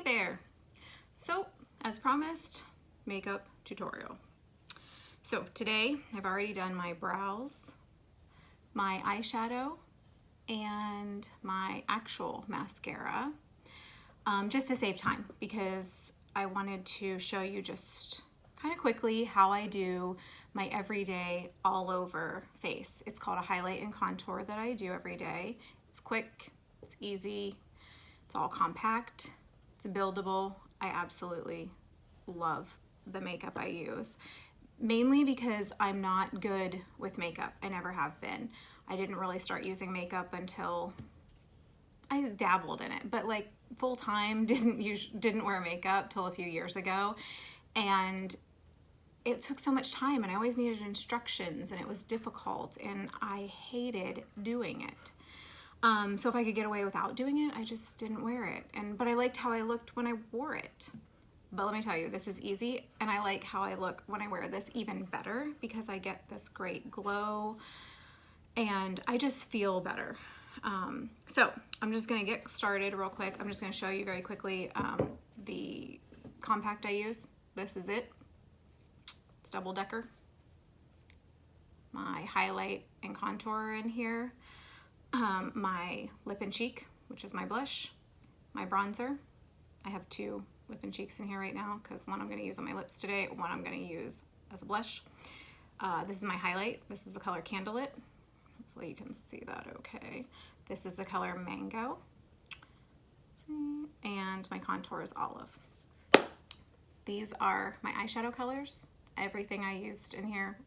there. So, as promised, makeup tutorial. So today I've already done my brows, my eyeshadow, and my actual mascara, just to save time because I wanted to show you just kind of quickly how I do my everyday all over face. It's called a highlight and contour that I do every day. It's quick, it's easy, it's all compact, it's buildable. I absolutely love the makeup I use, mainly because I'm not good with makeup. I never have been. I didn't really start using makeup until I dabbled in it, but like full time didn't wear makeup till a few years ago, and it took so much time and I always needed instructions and it was difficult and I hated doing it. So if I could get away without doing it, I just didn't wear it. But I liked how I looked when I wore it. But let me tell you, this is easy, and I like how I look when I wear this even better because I get this great glow and I just feel better. So I'm just gonna get started real quick. I'm just gonna show you very quickly the compact I use. This is it. It's double decker. My highlight and contour in here. My lip and cheek, which is my blush. My bronzer. I have two lip and cheeks in here right now because one I'm going to use on my lips today, one I'm going to use as a blush. This is my highlight. This is the color Candlelit. Hopefully you can see that okay. This is the color Mango. And my contour is Olive. These are my eyeshadow colors. Everything I used in here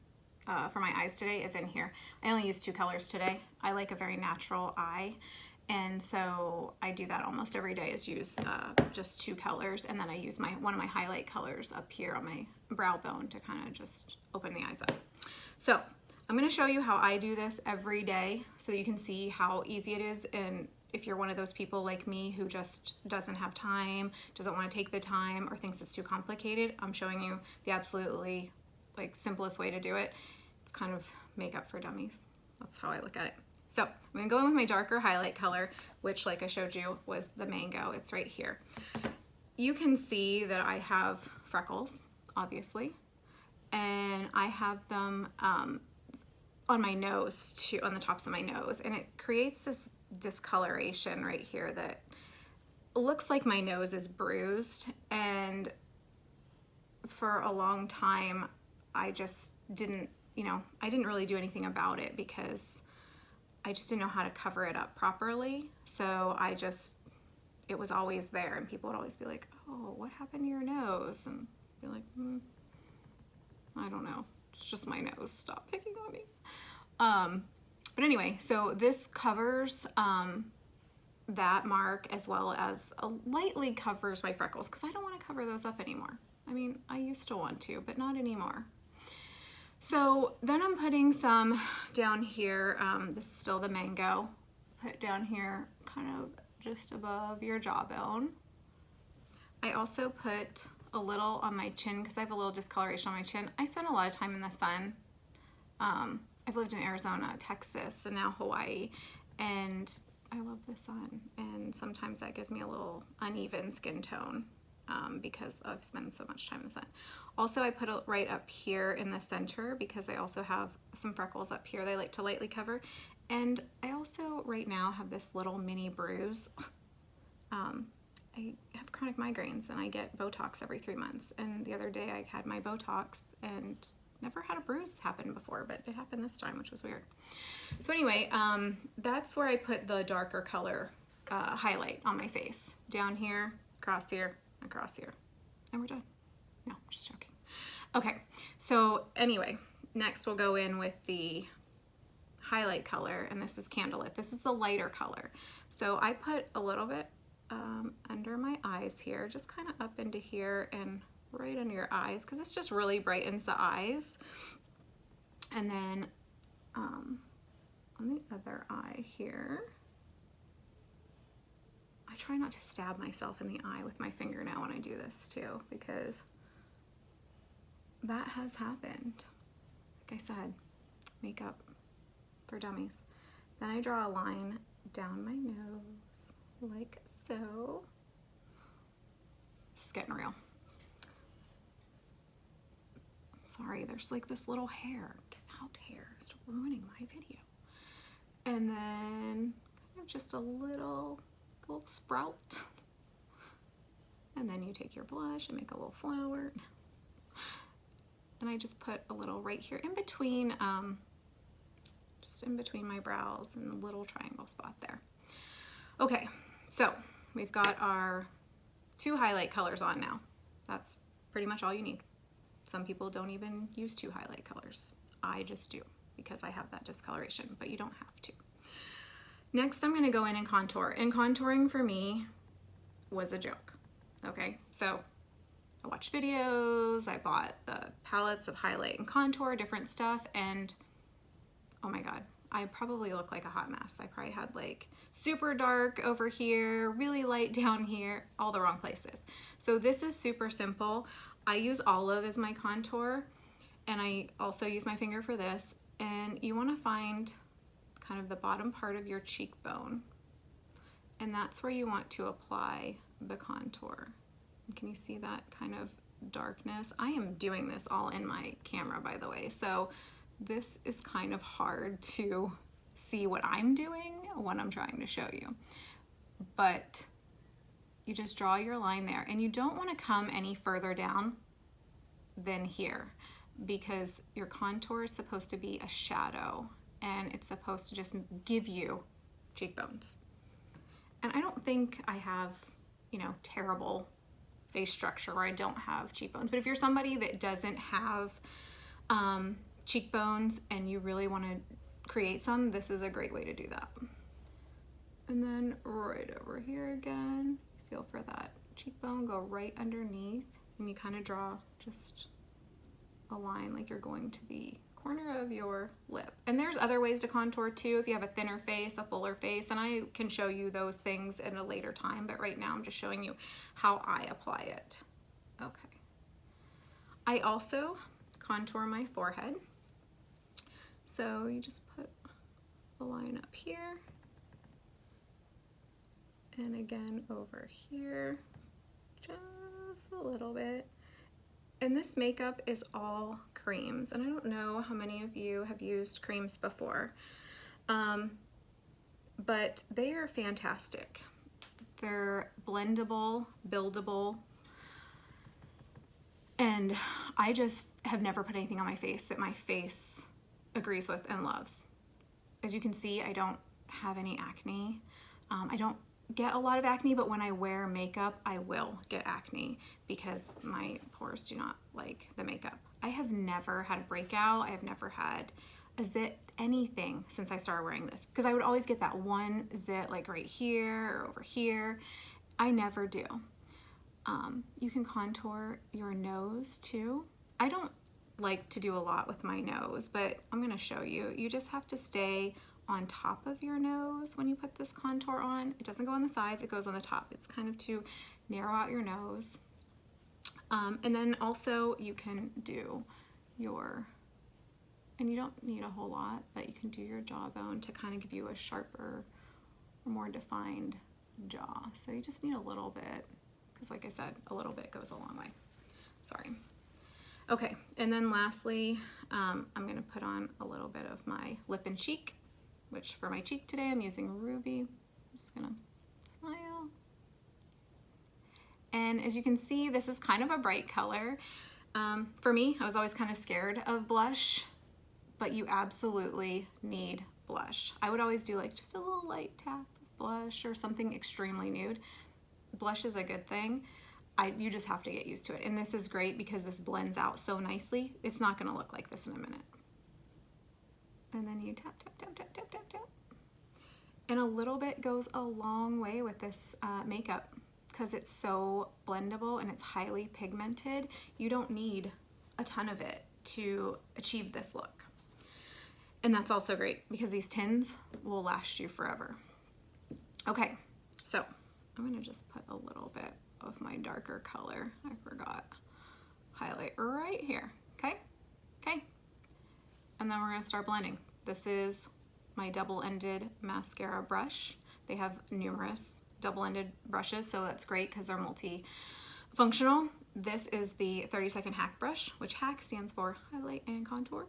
for my eyes today is in here. I only used two colors today. I like a very natural eye, and so I do that almost every day, is use just two colors, and then I use one of my highlight colors up here on my brow bone to kind of just open the eyes up. So I'm going to show you how I do this every day so you can see how easy it is, and if you're one of those people like me who just doesn't have time, doesn't want to take the time, or thinks it's too complicated, I'm showing you the absolutely simplest way to do it. It's kind of makeup for dummies. That's how I look at it. So I'm gonna go in with my darker highlight color, which, like I showed you, was the Mango. It's right here. You can see that I have freckles, obviously, and I have them on my nose too, on the tops of my nose, and it creates this discoloration right here that looks like my nose is bruised. And for a long time I just didn't, I didn't really do anything about it because I just didn't know how to cover it up properly. So it was always there, and people would always be like, oh, what happened to your nose? And I'd be like, I don't know, it's just my nose, stop picking on me. But anyway, so this covers that mark, as well as lightly covers my freckles, because I don't want to cover those up anymore. I mean, I used to want to, but not anymore. So then I'm putting some down here. This is still the Mango. Put down here kind of just above your jawbone. I also put a little on my chin because I have a little discoloration on my chin. I spend a lot of time in the sun. I've lived in Arizona, Texas, and now Hawaii, and I love the sun, and sometimes that gives me a little uneven skin tone because I've spent so much time in the sun. Also, I put it right up here in the center because I also have some freckles up here that I like to lightly cover, and I also right now have this little mini bruise. I have chronic migraines and I get Botox every 3 months, and the other day I had my Botox and never had a bruise happen before, but it happened this time, which was weird. So anyway, that's where I put the darker color highlight on my face. Down here, across here, and we're done. No, just joking. Okay, so anyway, next we'll go in with the highlight color, and this is Candlelit. This is the lighter color. So I put a little bit under my eyes here, just kind of up into here and right under your eyes, because this just really brightens the eyes. And then on the other eye here, I try not to stab myself in the eye with my fingernail when I do this too, because that has happened. Like I said, makeup for dummies. Then I draw a line down my nose like so. getting real. Sorry, there's like this little hair. Get out, hair. Stop ruining my video. And then kind of just a little sprout. And then you take your blush and make a little flower. And I just put a little right here in between, just in between my brows and the little triangle spot there. Okay, so we've got our 2 highlight colors on now. That's pretty much all you need. Some people don't even use 2 highlight colors. I just do because I have that discoloration, but you don't have to. Next, I'm gonna go in and contour. And contouring for me was a joke, okay? So I watched videos, I bought the palettes of highlight and contour, different stuff, and oh my God, I probably look like a hot mess. I probably had like super dark over here, really light down here, all the wrong places. So this is super simple. I use olive as my contour, and I also use my finger for this. And you wanna find kind of the bottom part of your cheekbone, and that's where you want to apply the contour. Can you see that kind of darkness? I am doing this all in my camera, by the way, so this is kind of hard to see what I'm doing when I'm trying to show you. But you just draw your line there, and you don't want to come any further down than here because your contour is supposed to be a shadow and it's supposed to just give you cheekbones. And I don't think I have, you know, terrible face structure where I don't have cheekbones, but if you're somebody that doesn't have cheekbones and you really want to create some, this is a great way to do that. And then right over here again, feel for that cheekbone, go right underneath, and you kind of draw just a line like you're going to the corner of your lip. And there's other ways to contour too if you have a thinner face, a fuller face, and I can show you those things at a later time, but right now I'm just showing you how I apply it. Okay. I also contour my forehead. So you just put a line up here, and again over here, just a little bit. And this makeup is all creams, and I don't know how many of you have used creams before, but they are fantastic. They're blendable, buildable, and I just have never put anything on my face that my face agrees with and loves. As you can see, I don't have any acne. I don't get a lot of acne, but when I wear makeup, I will get acne because my pores do not like the makeup. I have never had a breakout. I have never had a zit, anything since I started wearing this, because I would always get that one zit like right here or over here. I never do. You can contour your nose too. I don't like to do a lot with my nose, but I'm gonna show you. You just have to stay on top of your nose when you put this contour on. It doesn't go on the sides, it goes on the top. It's kind of to narrow out your nose. And then also you can do your, and you don't need a whole lot, but you can do your jawbone to kind of give you a sharper or more defined jaw. So you just need a little bit, because like I said, a little bit goes a long way. Sorry. Okay, and then lastly, I'm gonna put on a little bit of my lip and cheek, which for my cheek today, I'm using Ruby. I'm just gonna smile. And as you can see, this is kind of a bright color. For me, I was always kind of scared of blush, but you absolutely need blush. I would always do like just a little light tap of blush or something extremely nude. Blush is a good thing. You just have to get used to it. And this is great because this blends out so nicely. It's not gonna look like this in a minute. And then you tap, tap, tap, tap, tap, tap, tap. And a little bit goes a long way with this makeup because it's so blendable and it's highly pigmented. You don't need a ton of it to achieve this look. And that's also great because these tins will last you forever. Okay, so I'm gonna just put a little bit of my darker color. I forgot. Highlight right here, okay? Okay. And then we're gonna start blending. This is my double-ended mascara brush. They have numerous double-ended brushes, so that's great because they're Functional, this is the 30-second hack brush, which hack stands for highlight and contour.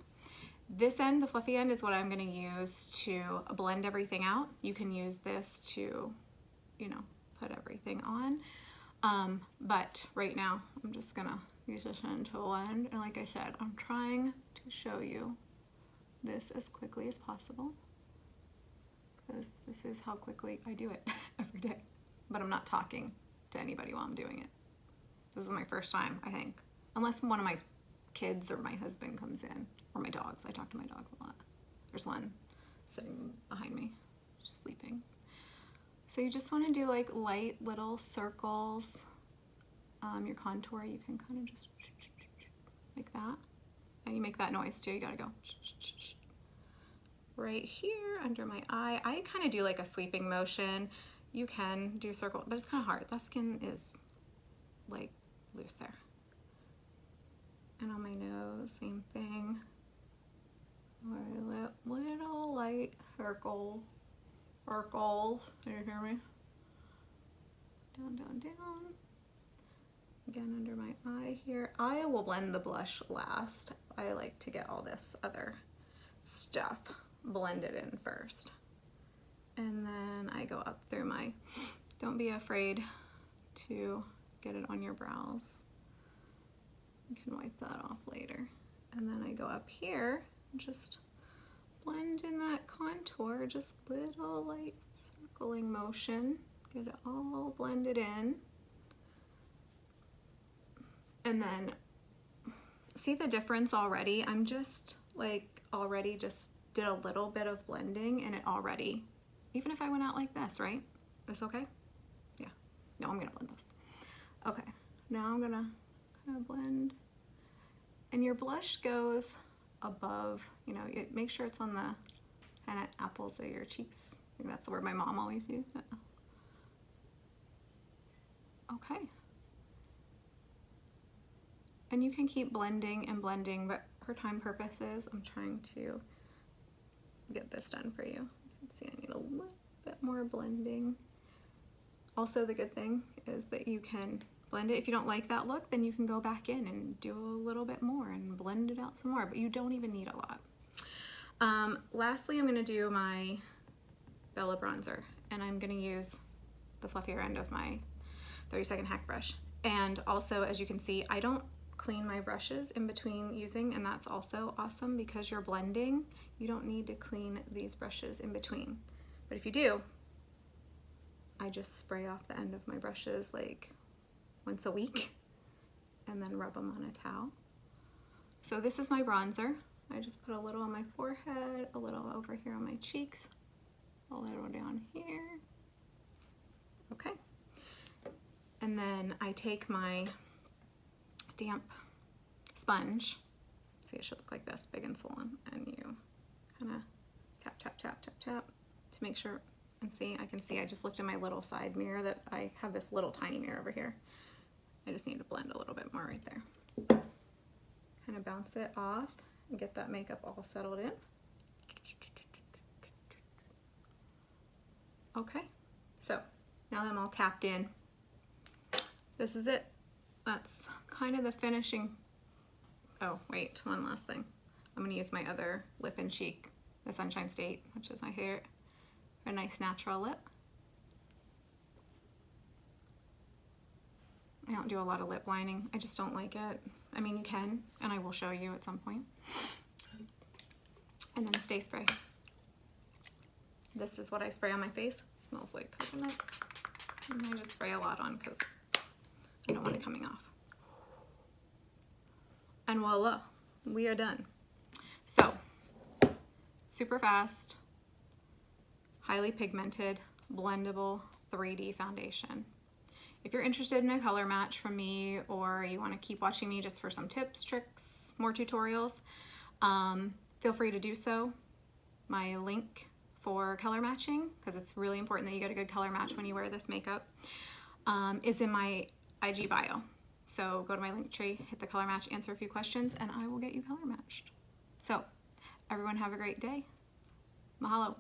This end, the fluffy end, is what I'm going to use to blend everything out. You can use this to, you know, put everything on. But right now, I'm just going to use this end to blend. And like I said, I'm trying to show you this as quickly as possible, because this is how quickly I do it every day. But I'm not talking to anybody while I'm doing it. This is my first time, I think. Unless one of my kids or my husband comes in, or my dogs. I talk to my dogs a lot. There's one sitting behind me, just sleeping. So you just want to do like light little circles. Your contour, you can kind of just like that. And you make that noise too. You gotta go right here under my eye. I kind of do like a sweeping motion. You can do circle, but it's kind of hard. That skin is like loose there. And on my nose, same thing. Little light circles. Can you hear me? Down, down, down. Again, under my eye here. I will blend the blush last. I like to get all this other stuff blended in first. And then I go up through my, don't be afraid to get it on your brows. You can wipe that off later. And then I go up here, just blend in that contour, just little light circling motion, get it all blended in. And then see the difference already? I'm just like already just did a little bit of blending and it already, even if I went out like this, right? This okay? Yeah. No, I'm gonna blend this. Okay, now I'm gonna kind of blend. And your blush goes above, you know, make sure it's on the kind of apples of your cheeks. I think that's the word my mom always used. Okay. And you can keep blending and blending, but for time purposes, I'm trying to get this done for you. You can see I need a little bit more blending. Also, the good thing is that you can blend it. If you don't like that look, then you can go back in and do a little bit more and blend it out some more, but you don't even need a lot. Lastly, I'm gonna do my Bella bronzer, and I'm gonna use the fluffier end of my 30-second hack brush. And also, as you can see, I don't clean my brushes in between using, and that's also awesome because you're blending. You don't need to clean these brushes in between. But if you do, I just spray off the end of my brushes like once a week and then rub them on a towel. So this is my bronzer. I just put a little on my forehead, a little over here on my cheeks, a little down here. Okay. And then I take my damp sponge. See, it should look like this, big and swollen. And you kind of tap, tap, tap, tap, tap to make sure. And see, I can see I just looked in my little side mirror that I have this little tiny mirror over here. I just need to blend a little bit more right there. Kind of bounce it off and get that makeup all settled in. Okay, so now that I'm all tapped in, this is it. That's kind of the finishing. Oh, wait, one last thing. I'm gonna use my other lip and cheek, the Sunshine State, which is my favorite, for a nice natural lip. I don't do a lot of lip lining. I just don't like it. I mean, you can, and I will show you at some point. And then Stay Spray. This is what I spray on my face. It smells like coconuts. And I just spray a lot on because I don't want it coming off. And voila, we are done. So, super fast, highly pigmented, blendable 3D foundation. If you're interested in a color match from me, or you want to keep watching me just for some tips, tricks, more tutorials, feel free to do so. My link for color matching, because it's really important that you get a good color match when you wear this makeup, is in my IG bio. So go to my link tree, hit the color match, answer a few questions, and I will get you color matched. So everyone have a great day. Mahalo.